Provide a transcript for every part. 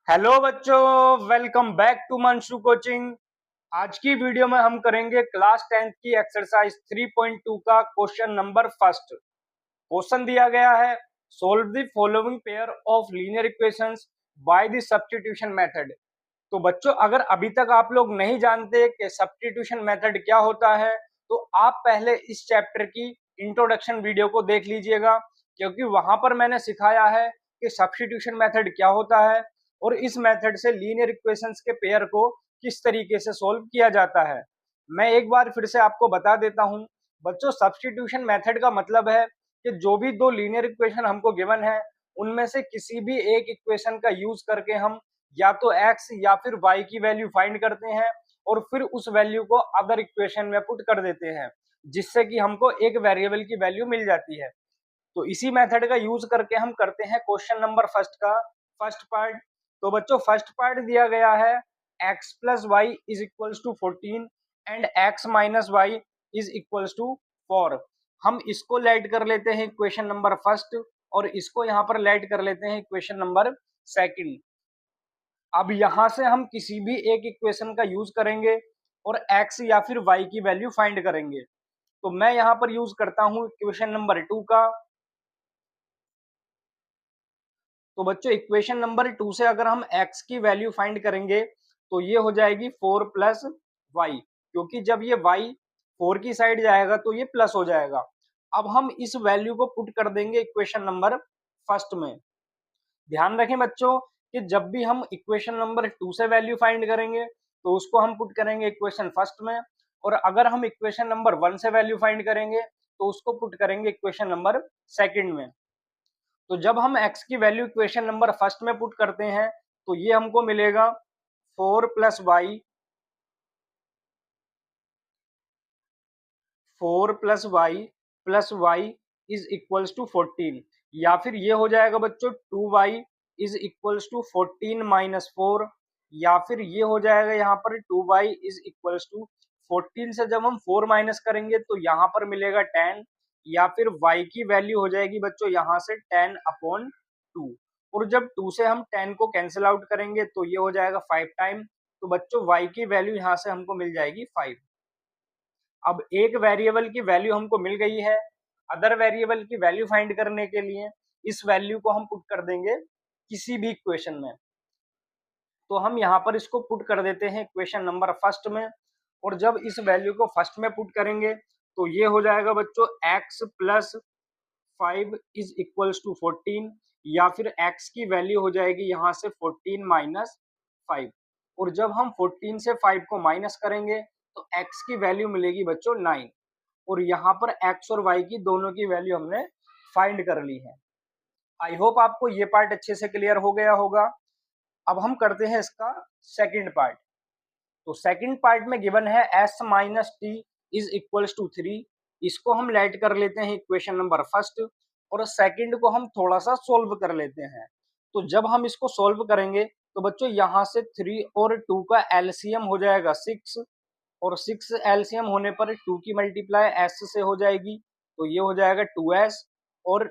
Hello बच्चों, welcome back to Manshu coaching. आज की वीडियो में हम करेंगे क्लास 10th की एक्सरसाइज 3.2 का क्वेश्चन नंबर फर्स्ट। क्वेश्चन दिया गया है, solve the following pair of linear equations by the substitution method. तो बच्चों, अगर अभी तक आप लोग नहीं जानते कि सब्स्टिट्यूशन मेथड क्या होता है, तो आप पहले इस चैप्टर की इंट्रोडक्शन वीडियो को देख लीजिएगा, क्योंकि वहां पर मैंने सिखाया है कि सब्स्टिट्यूशन मेथड क्या होता है और इस मेथड से लीनियर इक्वेशंस के पेयर को किस तरीके से सोल्व किया जाता है। मैं एक बार फिर से आपको बता देता हूं बच्चों, सब्स्टिट्यूशन मेथड का मतलब है कि जो भी दो लीनियर इक्वेशन हमको गिवन है, उनमें से किसी भी एक इक्वेशन का यूज करके हम या तो x या फिर y की वैल्यू फाइंड करते हैं और फिर उस वैल्यू को अदर इक्वेशन में पुट कर देते हैं, जिससे कि हमको एक वेरिएबल की वैल्यू मिल जाती है। तो इसी मेथड का यूज करके हम करते हैं क्वेश्चन नंबर फर्स्ट का फर्स्ट पार्ट। तो बच्चों, फर्स्ट पार्ट दिया गया है x plus y is equals to 14 and x minus y is equals to 4। हम इसको लेट कर लेते हैं इक्वेशन नंबर फर्स्ट और इसको यहाँ पर लेट कर लेते हैं इक्वेशन नंबर सेकंड। अब यहाँ से हम किसी भी एक इक्वेशन का यूज करेंगे और x या फिर y की वैल्यू फाइंड करेंगे। तो मैं यहाँ पर यूज करता हूँ इक्वेशन नंबर 2 का। तो बच्चों, इक्वेशन नंबर 2 से अगर हम x की वैल्यू फाइंड करेंगे तो ये हो जाएगी 4 प्लस वाई, क्योंकि जब ये y 4 की साइड जाएगा तो ये प्लस हो जाएगा। अब हम इस वैल्यू को पुट कर देंगे इक्वेशन नंबर फर्स्ट में। ध्यान रखें बच्चों कि जब भी हम इक्वेशन नंबर 2 से वैल्यू फाइंड करेंगे तो उसको हम पुट करेंगे इक्वेशन फर्स्ट में, और अगर हम इक्वेशन नंबर 1 से वैल्यू फाइंड करेंगे तो उसको पुट करेंगे इक्वेशन नंबर सेकंड में। तो जब हम x की वैल्यू इक्वेशन नंबर फर्स्ट में पुट करते हैं तो ये हमको मिलेगा 4 plus y, 4 plus y is equals to 14, या फिर ये हो जाएगा बच्चों 2y is equals to 14 minus 4, या फिर ये हो जाएगा यहाँ पर 2y इज इक्वल्स टू 14 से जब हम 4 माइनस करेंगे तो यहाँ पर मिलेगा 10, या फिर y की वैल्यू हो जाएगी बच्चों यहाँ से 10 अपॉन 2, और जब 2 से हम 10 को कैंसिल आउट करेंगे तो ये हो जाएगा 5 टाइम। तो बच्चों, y की वैल्यू यहाँ से हमको मिल जाएगी 5। अब एक वेरिएबल की वैल्यू हमको मिल गई है, अदर वेरिएबल की वैल्यू फाइंड करने के लिए इस वैल्यू को हम पुट कर देंगे किसी भी इक्वेशन में। तो हम यहाँ पर इसको पुट कर देते हैं इक्वेशन नंबर फर्स्ट में, और जब इस वैल्यू को फर्स्ट में पुट करेंगे तो ये हो जाएगा बच्चों x plus 5 is equals to 14, या फिर x की वैल्यू हो जाएगी यहाँ से 14 माइनस 5, और जब हम 14 से 5 को माइनस करेंगे तो x की वैल्यू मिलेगी बच्चों 9, और यहाँ पर x और y की दोनों की वैल्यू हमने फाइंड कर ली है। आई होप आपको ये पार्ट अच्छे से क्लियर हो गया होगा। अब हम करते हैं इसका सेकंड पार्ट। तो सेकंड पार्ट में गिवन है s minus t is equals to 3। इसको हम लेट कर लेते हैं इक्वेशन नंबर फर्स्ट, और सेकंड को हम थोड़ा सा सोल्व कर लेते हैं। तो जब हम इसको सोल्व करेंगे तो बच्चों यहाँ से 3 और 2 का एलसीएम हो जाएगा 6, और 6 एलसीएम होने पर 2 की मल्टीप्लाई s से हो जाएगी तो ये हो जाएगा 2s, और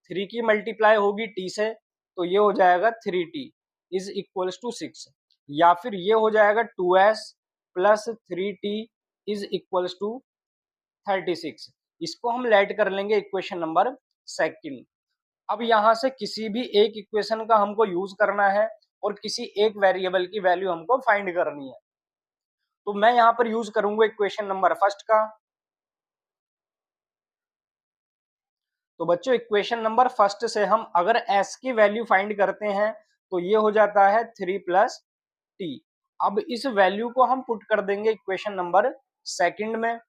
3 की मल्टीप्लाई होगी t से तो ये हो जाएगा 3t इज इक्वल्स टू 6, या फिर ये हो जाएगा 2s plus 3t is equals to 36। इसको हम लेट कर लेंगे इक्वेशन नंबर सेकंड। अब यहाँ से किसी भी एक इक्वेशन का हमको यूज करना है और किसी एक वेरिएबल की वैल्यू हमको फाइंड करनी है। तो मैं यहाँ पर यूज करूंगा इक्वेशन नंबर फर्स्ट का। तो बच्चों, इक्वेशन नंबर फर्स्ट से हम अगर s की वैल्यू फाइंड करते हैं तो ये हो जाता है 3 प्लस टी। अब इस वैल्यू को हम पुट कर देंगे इक्वेशन नंबर सेकंड में,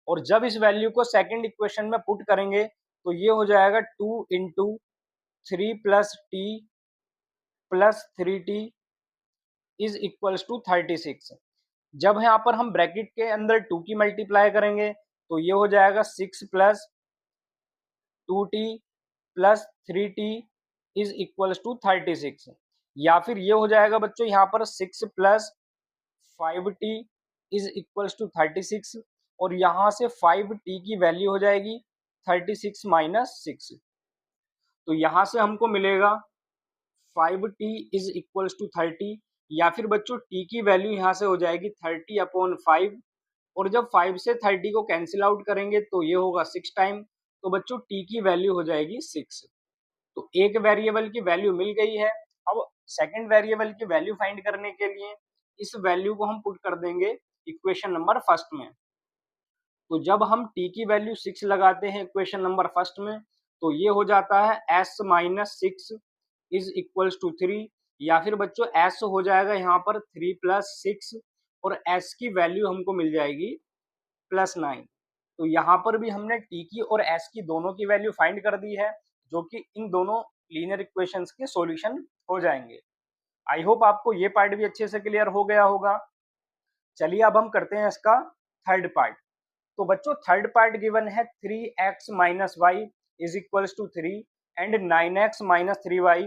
और जब इस वैल्यू को सेकंड इक्वेशन में पुट करेंगे तो ये हो जाएगा 2 into 3 plus t plus 3t is equals to 36। जब यहाँ पर हम ब्रैकेट के अंदर 2 की मल्टीप्लाई करेंगे तो ये हो जाएगा 6 plus 2t plus 3t is equals to 36, या फिर ये हो जाएगा बच्चों यहाँ पर 6 plus 5t is equals to 36, और यहाँ से 5t की वैल्यू हो जाएगी 36 माइनस 6। तो यहाँ से हमको मिलेगा 5t इज इक्वल्स टू 30, या फिर बच्चों t की वैल्यू यहाँ से हो जाएगी 30/5, और जब 5 से 30 को कैंसिल आउट करेंगे तो ये होगा 6 टाइम, तो बच्चों t की वैल्यू हो जाएगी 6। तो एक वेरिएबल की वैल्यू मिल गई है। अब सेकंड वेरिएबल की वैल्यू फाइंड करने के लिए इस वैल्यू को हम पुट कर देंगे इक्वेशन नंबर फर्स्ट में। तो जब हम t की वैल्यू 6 लगाते हैं इक्वेशन नंबर फर्स्ट में, तो ये हो जाता है s minus 6 is equals to 3, या फिर बच्चों s हो जाएगा यहाँ पर 3 प्लस 6, और s की वैल्यू हमको मिल जाएगी +9। तो यहाँ पर भी हमने t की और s की दोनों की वैल्यू फाइंड कर दी है, जो कि इन दोनों लीनियर इक्वेशंस के सॉल्यूशन हो जाएंगे। आई होप आपको ये पार्ट भी अच्छे से क्लियर हो गया होगा। चलिए अब हम करते हैं इसका थर्ड पार्ट। तो बच्चों थर्ड पार्ट गिवन है 3x minus y is equals to 3 and 9x minus 3y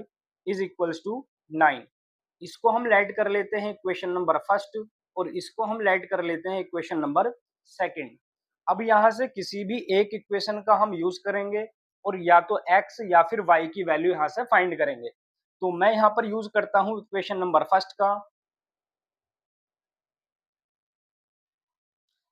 is equals to 9। इसको हम लेट कर लेते हैं इक्वेशन नंबर फर्स्ट, और इसको हम लेट कर लेते हैं इक्वेशन नंबर सेकंड। अब यहाँ से किसी भी एक इक्वेशन का हम यूज करेंगे और या तो x या फिर y की वैल्यू यहाँ से फाइंड करेंगे। तो मैं यहाँ पर यूज करता हूँ इक्वेशन नंबर फर्स्ट का।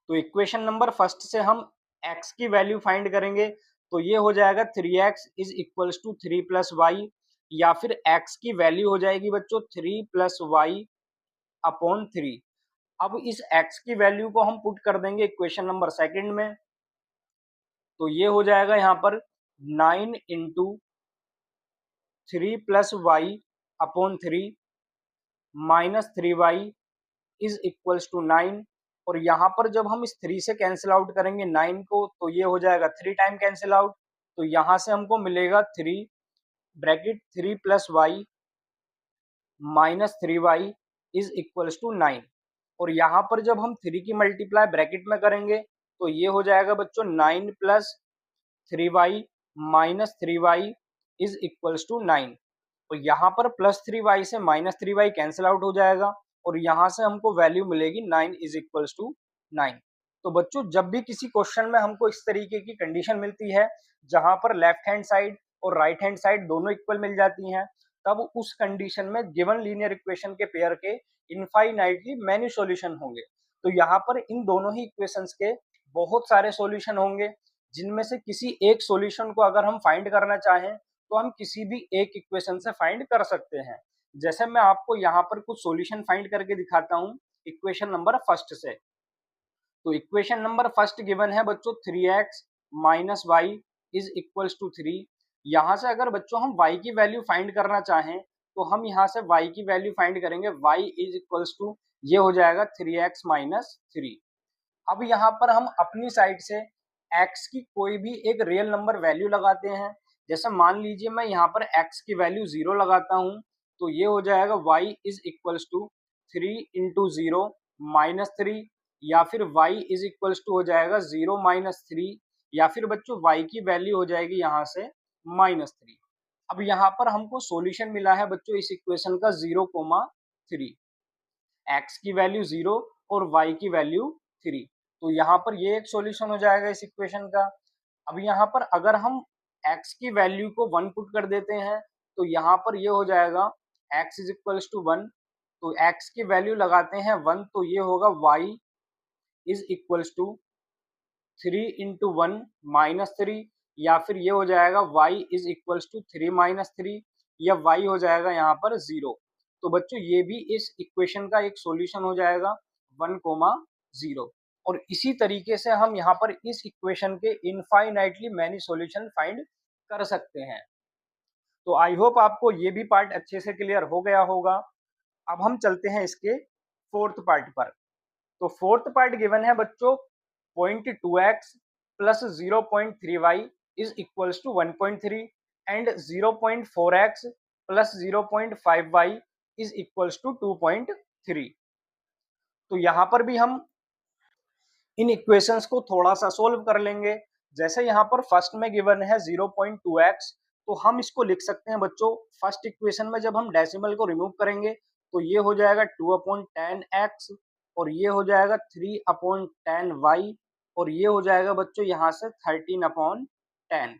तो इक्वेशन नंबर फर्स्ट से हम x की वैल्यू फाइंड करेंगे, तो ये हो जाएगा 3x is equals to 3 plus y, या फिर x की वैल्यू हो जाएगी बच्चों 3 प्लस वाई अपॉन 3। अब इस x की वैल्यू को हम पुट कर देंगे इक्वेशन नंबर सेकंड में, तो ये हो जाएगा यहाँ पर 9 into 3 plus y upon 3 minus 3y is equals to 9। और यहाँ पर जब हम इस 3 से कैंसिल आउट करेंगे 9 को, तो ये हो जाएगा 3 टाइम कैंसिल आउट, तो यहाँ से हमको मिलेगा 3 bracket 3 plus y minus 3y is equals to 9। और यहाँ पर जब हम 3 की मल्टीप्लाई ब्रैकेट में करेंगे, तो ये हो जाएगा बच्चों 9 plus 3y minus 3y is equals to 9। और यहाँ पर प्लस 3y से माइनस 3y कैंसिल आउट हो जाएगा, और यहाँ से हमको वैल्यू मिलेगी 9 इज इक्वल्स टू 9। तो बच्चों जब भी किसी क्वेश्चन में हमको इस तरीके की कंडीशन मिलती है जहां पर लेफ्ट हैंड साइड और राइट हैंड साइड दोनों इक्वल मिल जाती हैं, तब उस कंडीशन में गिवन लीनियर इक्वेशन के पेयर के इनफाइनाइटली मैनी सॉल्यूशन होंगे। तो यहाँ पर इन दोनों ही इक्वेशंस के बहुत सारे सॉल्यूशन होंगे, जिनमें से किसी एक सॉल्यूशन को अगर हम फाइंड करना चाहें तो हम किसी भी एक इक्वेशन से फाइंड कर सकते हैं। जैसे मैं आपको यहाँ पर कुछ सॉल्यूशन फाइंड करके दिखाता हूँ इक्वेशन नंबर फर्स्ट से। तो इक्वेशन नंबर फर्स्ट गिवन है बच्चों 3x minus y is equals to 3। यहाँ से अगर बच्चों हम y की वैल्यू फाइंड करना चाहें, तो हम यहाँ से y की वैल्यू फाइंड करेंगे, y इज इक्वल्स टू ये हो जाएगा 3x माइनस 3। अब यहाँ पर हम अपनी साइड से x की कोई भी एक रियल नंबर वैल्यू लगाते हैं। जैसे मान लीजिए मैं यहाँ पर x की वैल्यू 0 लगाता हूँ, तो ये हो जाएगा y is equals to 3 into 0 minus 3, या फिर y इज इक्वल्स टू हो जाएगा 0 माइनस 3, या फिर बच्चों y की वैल्यू हो जाएगी यहाँ से -3। अब यहाँ पर हमको सॉल्यूशन मिला है बच्चों इस इक्वेशन का 0,3, x की वैल्यू 0 और y की वैल्यू 3। तो यहाँ पर ये एक सॉल्यूशन हो जाएगा इस इक्वेशन का। अब यहाँ पर अगर हम x की वैल्यू को 1 पुट कर देते हैं, तो यहाँ पर ये हो जाएगा x इज इक्वल्स टू 1। तो x की वैल्यू लगाते हैं 1, तो ये होगा y is equals to 3 into 1 minus 3, या फिर ये हो जाएगा y is equals to 3 minus 3, या y हो जाएगा यहाँ पर 0। तो बच्चों ये भी इस इक्वेशन का एक सॉल्यूशन हो जाएगा 1,0। और इसी तरीके से हम यहाँ पर इस इक्वेशन के इनफाइनाइटली मैनी सॉल्यूशन फाइंड कर सकते हैं। तो आई होप आपको ये भी पार्ट अच्छे से क्लियर हो गया होगा। अब हम चलते हैं इसके फोर्थ पार्ट पर। तो फोर्थ पार्ट गिवन है बच्चों 0.2x plus 0.3y is equals to 1.3 and 0.4x plus 0.5y is equals to 2.3। तो यहाँ पर भी हम इन इक्वेशंस को थोड़ा सा सोल्व कर लेंगे। जैसे यहाँ पर फर्स्ट में गिवन है 0.2x, तो हम इसको लिख सकते हैं बच्चों, फर्स्ट इक्वेशन में जब हम डेसिमल को रिमूव करेंगे तो ये हो जाएगा 2/10x, और ये हो जाएगा 3/10y, और ये हो जाएगा बच्चों यहाँ से 13/10।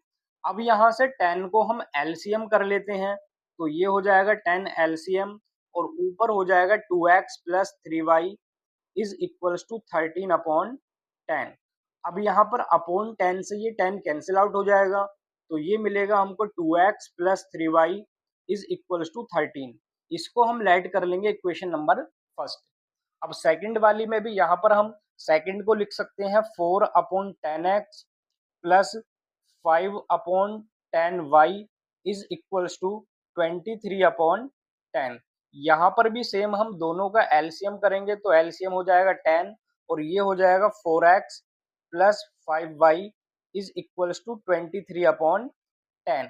अब यहाँ से 10 को हम एलसीएम कर लेते हैं, तो ये हो जाएगा 10 एलसीएम और ऊपर हो जाएगा 2x plus 3y is equals to 13 upon 10। अब यहाँ पर अपॉन 10 से ये 10 कैंसिल आउट हो जाएगा, तो ये मिलेगा हमको 2x plus 3y is equals to 13। इसको हम लेट कर लेंगे इक्वेशन नंबर फर्स्ट। अब सेकंड वाली में भी यहाँ पर हम सेकंड को लिख सकते हैं 4 upon 10x plus 5 upon 10y is equals to 23 upon 10। यहाँ पर भी सेम हम दोनों का एलसीएम करेंगे, तो एलसीएम हो जाएगा 10 और ये हो जाएगा 4x plus 5y is equals to 23 upon 10।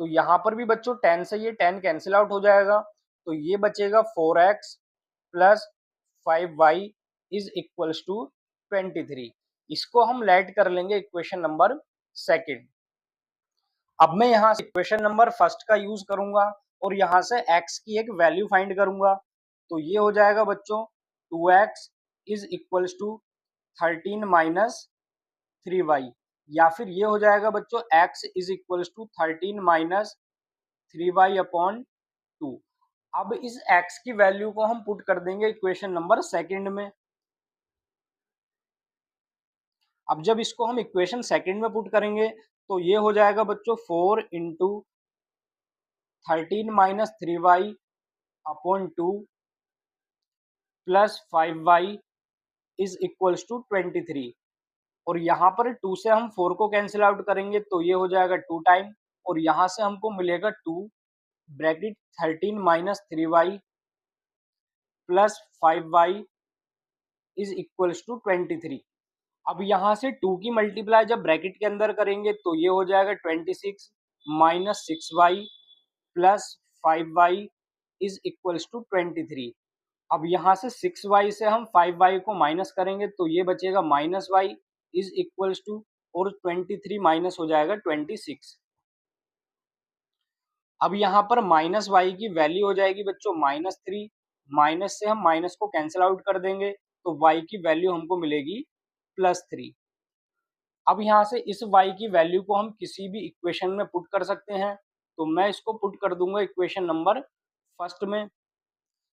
तो यहाँ पर भी बच्चों 10 से ये 10 कैंसिल आउट हो जाएगा, तो ये बचेगा 4x plus 5y is equals to 23। इसको हम लेट कर लेंगे इक्वेशन नंबर सेकंड। अब मैं यहाँ से इक्वेशन नंबर फर्स्ट का यूज करूंगा और यहाँ से x की एक वैल्यू फाइंड करूंगा, तो ये हो जाएगा बच्चों 2x is equals to 13 minus 3y, या फिर ये हो जाएगा बच्चों x is equals to 13 minus 3y upon 2। अब इस x की वैल्यू को हम पुट कर देंगे इक्वेशन नंबर सेकंड में। अब जब इसको हम इक्वेशन सेकंड में पुट करेंगे तो ये हो जाएगा बच्चों 4 into 13 minus 3y upon 2 plus 5y is equals to 23। और यहाँ पर 2 से हम 4 को कैंसिल आउट करेंगे तो ये हो जाएगा 2 टाइम, और यहाँ से हमको मिलेगा 2 bracket 13 minus 3y plus 5y is equals to 23। अब यहाँ से 2 की मल्टीप्लाई जब ब्रैकेट के अंदर करेंगे तो ये हो जाएगा 26 minus 6y plus 5y is equals to 23। अब यहाँ से 6y से हम 5y को माइनस करेंगे तो ये बचेगा minus y is equals to, और 23 माइनस हो जाएगा 26। अब यहाँ पर माइनस वाई की वैल्यू हो जाएगी बच्चों -3, माइनस से हम माइनस को कैंसिल आउट कर देंगे तो y की वैल्यू हमको मिलेगी +3। अब यहाँ से इस y की वैल्यू को हम किसी भी इक्वेशन में पुट कर सकते हैं, तो मैं इसको पुट कर दूंगा इक्वेशन नंबर फर्स्ट में।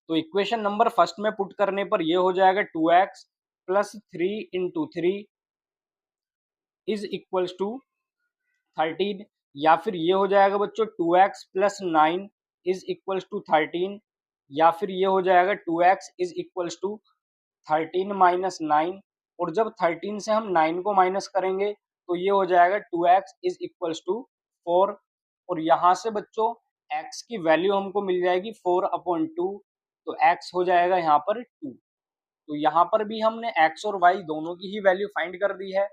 तो इक्वेशन नंबर फर्स्ट में पुट करने पर ये हो जाएगा 2x plus 3 into 3 is equals to 13, या फिर ये हो जाएगा बच्चों 2x plus 9 is equals to 13, या फिर ये हो जाएगा 2x is equals to 13 minus 9, और जब 13 से हम 9 को माइनस करेंगे तो ये हो जाएगा 2x इज इक्वल्स टू 4, और यहाँ से बच्चों x की वैल्यू हमको मिल जाएगी 4 अपॉन 2, तो x हो जाएगा यहाँ पर 2। तो यहाँ पर भी हमने x और y दोनों की ही वैल्यू फाइंड कर दी है,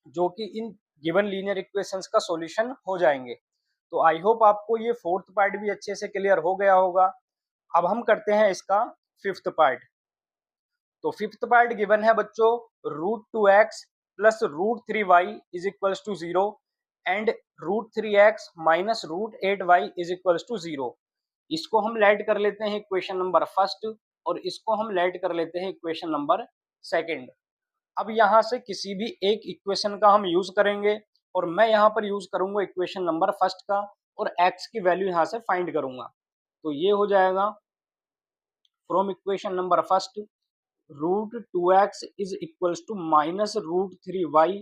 जो कि इन गिवन लीनियर इक्वेशंस का सॉल्यूशन हो जाएंगे। तो आई होप आपको ये फोर्थ पार्ट भी अच्छे से क्लियर हो गया होगा। अब हम करते हैं इसका फिफ्थ पार्ट। तो फिफ्थ पार्ट गिवन है बच्चों √2x plus √3y is equals to 0 and √3x minus √8y is equals to 0। इसको हम लेट कर लेते हैं इक्वेशन नंबर फर्स्ट, और इसको हम लेट कर लेते हैं इक्वेशन नंबर सेकंड। अब यहाँ से किसी भी एक इक्वेशन का हम यूज करेंगे, और मैं यहाँ पर यूज करूंगा इक्वेशन नंबर फर्स्ट का, और x की वैल्यू यहाँ से फाइंड करूंगा। तो ये हो जाएगा from equation number first √2x is equals to minus √3y,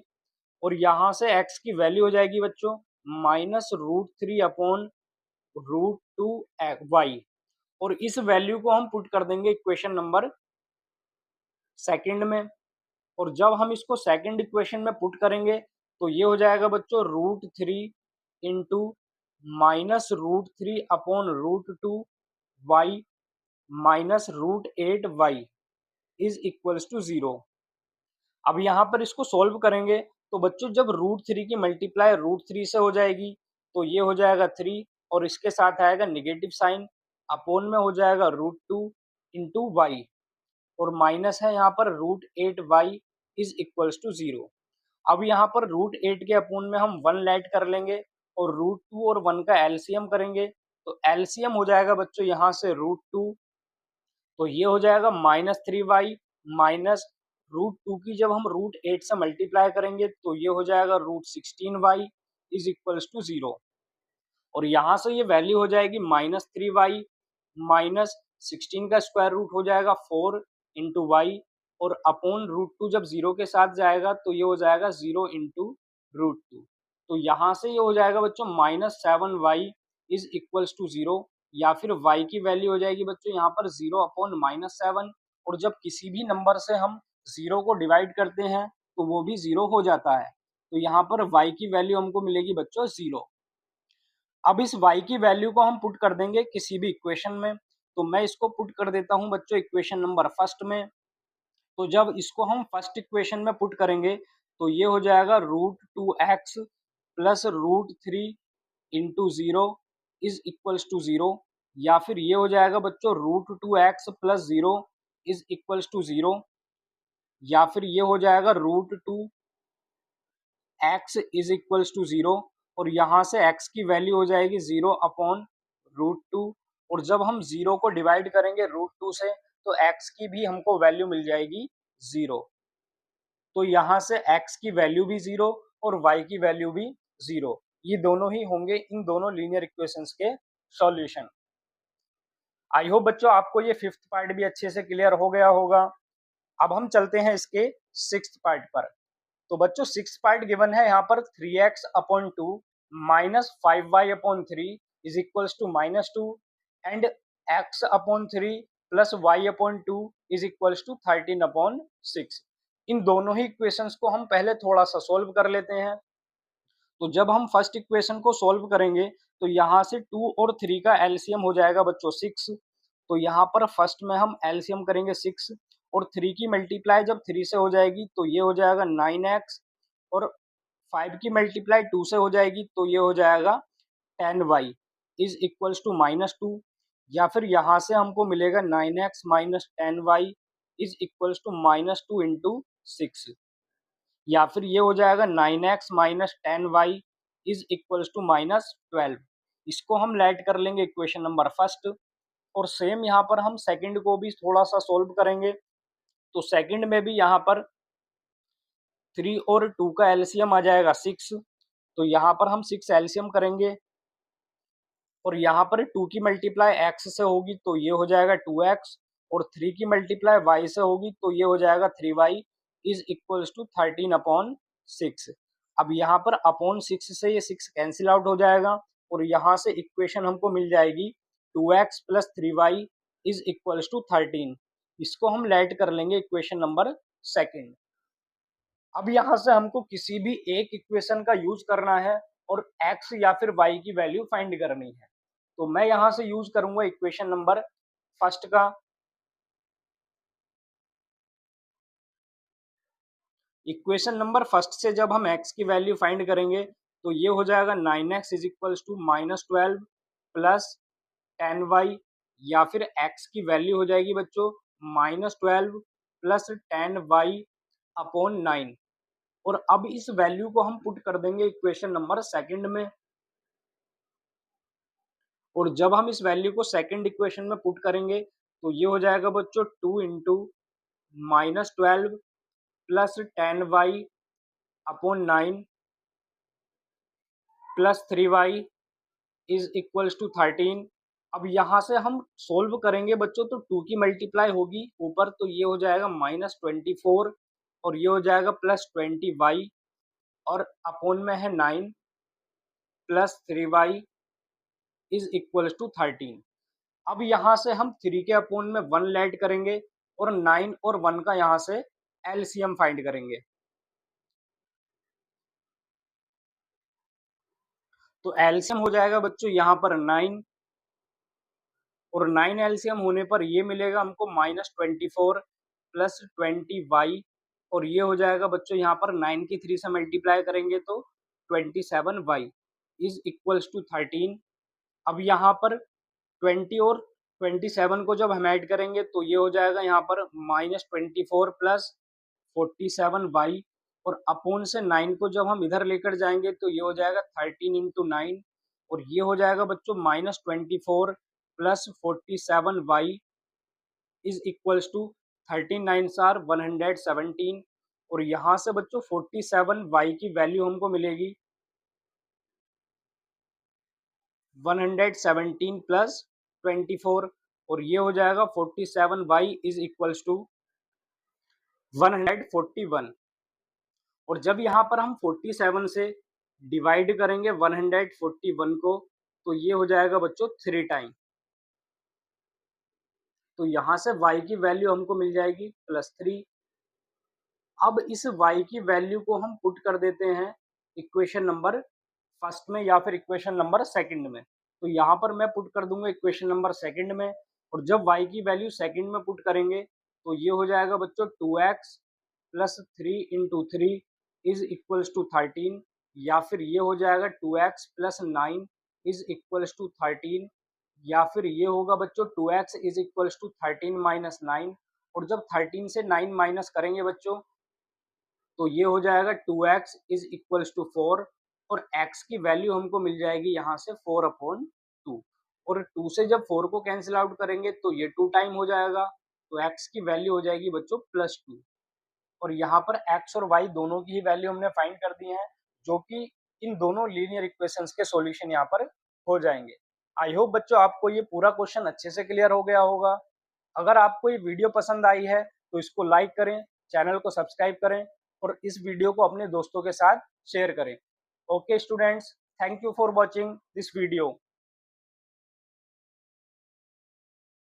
और यहाँ से x की वैल्यू हो जाएगी बच्चों माइनस √3 अपॉन √2y, और इस वैल्यू को हम पुट कर देंगे इक्वेशन नंबर सेकंड में। और जब हम इसको सेकंड इक्वेशन में पुट करेंगे तो ये हो जाएगा बच्चों √3 into minus √3 upon √2y minus √8y is equals to 0। अब यहाँ पर इसको सॉल्व करेंगे तो बच्चों जब √3 की मल्टीप्लाई √3 से हो जाएगी तो ये हो जाएगा 3, और इसके साथ आएगा निगेटिव साइन, अपोन में हो जाएगा √2 इंटू वाई, और माइनस है यहाँ पर √8y इज इक्वल्स टू 0। अब यहाँ पर √8 के अपोन में हम 1 लेट कर लेंगे और √2 और 1 का एलसीएम करेंगे, तो एलसीएम हो जाएगा बच्चों यहाँ से √2, तो ये हो जाएगा -3y माइनस √2 की जब हम √8 से मल्टीप्लाई करेंगे तो ये हो जाएगा √16y इज इक्वल्स टू 0। और यहाँ से ये वैल्यू हो जाएगी -3y माइनस 16 का स्क्वायर रूट हो जाएगा 4 इंटू वाई, और अपॉन √2 जब 0 के साथ जाएगा तो ये हो जाएगा 0 इंटू √2। तो यहाँ से ये हो जाएगा बच्चों -7y इज इक्वल्स टू 0, या फिर y की वैल्यू हो जाएगी बच्चों यहाँ पर 0 अपॉन -7, और जब किसी भी नंबर से हम 0 को डिवाइड करते हैं तो वो भी 0 हो जाता है। तो यहाँ पर y की वैल्यू हमको मिलेगी बच्चों 0। अब इस y की वैल्यू को हम पुट कर देंगे किसी भी इक्वेशन में। तो मैं इसको पुट कर देता हूँ बच्चों इक्वेशन नंबर फर्स्ट में। तो जब इसको हम फर्स्ट इक्वेशन में पुट करेंगे तो ये हो जाएगा √2x plus √3 into 0 is equals to 0, या फिर ये हो जाएगा बच्चों √2x plus 0 is equals to 0, या फिर ये हो जाएगा √2x इज इक्वल्स टू 0, और यहाँ से x की वैल्यू हो जाएगी 0 अपॉन √2, और जब हम 0 को डिवाइड करेंगे √2 से तो x की भी हमको वैल्यू मिल जाएगी 0। तो यहाँ से x की वैल्यू भी 0 और y की वैल्यू भी 0, ये दोनों ही होंगे इन दोनों लीनियर इक्वेशंस के सॉल्यूशन। आई होप बच्चों आपको ये फिफ्थ पार्ट भी अच्छे से क्लियर हो गया होगा। अब हम चलते हैं इसके सिक्स्थ पार्ट पर। तो बच्चों सिक्स पार्ट गिवन है यहाँ पर 3x upon 2 minus 5y upon 3 is equals to -2, and x upon 3 plus y upon 2 is equals to 13 upon 6। इन दोनों ही इक्वेशंस को हम पहले थोड़ा सा सोल्व कर लेते हैं। तो जब हम फर्स्ट इक्वेशन को सोल्व करेंगे तो यहाँ से 2 और 3 का एलसीएम हो जाएगा बच्चों 6। तो यहाँ पर फर्स्ट में हम एलसीएम करेंगे 6, और 3 की मल्टीप्लाई जब 3 से हो जाएगी तो ये हो जाएगा 9x, और 5 की मल्टीप्लाई 2 से हो जाएगी तो ये हो जाएगा 10y इज इक्वल्स टू -2, या फिर यहाँ से हमको मिलेगा 9x minus 10y is equals to -2 into 6, या फिर ये हो जाएगा 9x minus 10y is equals to -12। इसको हम लेट कर लेंगे इक्वेशन नंबर फर्स्ट, और सेम यहाँ पर हम सेकंड को भी थोड़ा सा सोल्व करेंगे। तो सेकंड में भी यहाँ पर 3 और 2 का एलसीएम आ जाएगा 6। तो यहाँ पर हम 6 एलसीएम करेंगे, और यहाँ पर 2 की मल्टीप्लाई x से होगी तो ये हो जाएगा 2x, और 3 की मल्टीप्लाई y से होगी तो ये हो जाएगा 3y is equals to 13 upon 6। अब यहाँ पर अपॉन 6 से ये 6 कैंसिल आउट हो जाएगा, और यहाँ से इक्वेशन हमको मिल जाएगी 2x plus 3y is equals to 13। इसको हम लेट कर लेंगे इक्वेशन नंबर सेकेंड। अब यहाँ से हमको किसी भी एक इक्वेशन का यूज करना है और x या फिर y की वैल्यू फाइंड करनी है। तो मैं यहाँ से यूज करूंगा इक्वेशन नंबर फर्स्ट का। इक्वेशन नंबर फर्स्ट से जब हम x की वैल्यू फाइंड करेंगे तो ये हो जाएगा 9x is equals to -12 plus 10y, या फिर x की वैल्यू हो जाएगी बच्चों -12 प्लस 10y अपॉन 9। और अब इस वैल्यू को हम पुट कर देंगे इक्वेशन नंबर सेकंड में, और जब हम इस वैल्यू को सेकंड इक्वेशन में पुट करेंगे तो ये हो जाएगा बच्चों 2 into -12 plus 10y upon 9 plus 3y is equals to 13। अब यहाँ से हम सोल्व करेंगे बच्चों तो 2 की मल्टीप्लाई होगी ऊपर, तो ये हो जाएगा -24, और ये हो जाएगा प्लस 20y, और अपॉन में है 9 plus 3y is equals to 13। अब यहाँ से हम 3 के अपॉन में 1 लेट करेंगे, और 9 और 1 का यहाँ से एलसीएम फाइंड करेंगे। तो एलसीएम हो जाएगा बच्चों यहाँ पर 9, और 9 एलसीएम होने पर ये मिलेगा हमको -24 प्लस 20y, और ये हो जाएगा बच्चों यहाँ पर 9 की 3 से मल्टीप्लाई करेंगे तो 27y इज इक्वल्स टू 13। अब यहाँ पर 20 और 27 को जब हम ऐड करेंगे तो ये हो जाएगा यहाँ पर -24 प्लस 47y, और अपोन से 9 को जब हम इधर लेकर जाएंगे तो ये हो जाएगा 13 इंटू 9, और ये हो जाएगा बच्चों -24 plus 47y is equals to 13 9 or 117, और यहाँ से बच्चों 47y की वैल्यू हमको मिलेगी 117 प्लस 24 और ये हो जाएगा 47y इज इक्वल्स टू 141। और जब यहाँ पर हम 47 से डिवाइड करेंगे 141 को तो ये हो जाएगा बच्चों 3 टाइम। तो यहाँ से y की वैल्यू हमको मिल जाएगी +3। अब इस y की वैल्यू को हम पुट कर देते हैं इक्वेशन नंबर फर्स्ट में या फिर इक्वेशन नंबर सेकंड में। तो यहाँ पर मैं पुट कर दूंगा इक्वेशन नंबर सेकंड में, और जब y की वैल्यू सेकंड में पुट करेंगे तो ये हो जाएगा बच्चों 2x plus 3 into 3 is equals to 13, या फिर ये हो जाएगा 2x plus 9 is equals to 13, या फिर ये होगा बच्चों 2x is equals to 13 minus 9। और जब 13 से 9 माइनस करेंगे बच्चों तो ये हो जाएगा 2x इज इक्वल्स टू 4, और x की वैल्यू हमको मिल जाएगी यहाँ से 4/2। और 2 से जब 4 को कैंसिल आउट करेंगे तो ये 2 टाइम हो जाएगा, तो x की वैल्यू हो जाएगी बच्चों +2। और यहाँ पर x और y दोनों की ही वैल्यू हमने फाइंड कर दी है, जो कि इन दोनों लीनियर इक्वेशंस के सॉल्यूशन यहाँ पर हो जाएंगे। आई होप बच्चों आपको ये पूरा क्वेश्चन अच्छे से क्लियर हो गया होगा। अगर आपको ये वीडियो पसंद आई है तो इसको लाइक करें, चैनल को सब्सक्राइब करें और इस वीडियो को अपने दोस्तों के साथ शेयर करें। Okay students, thank you for watching this video.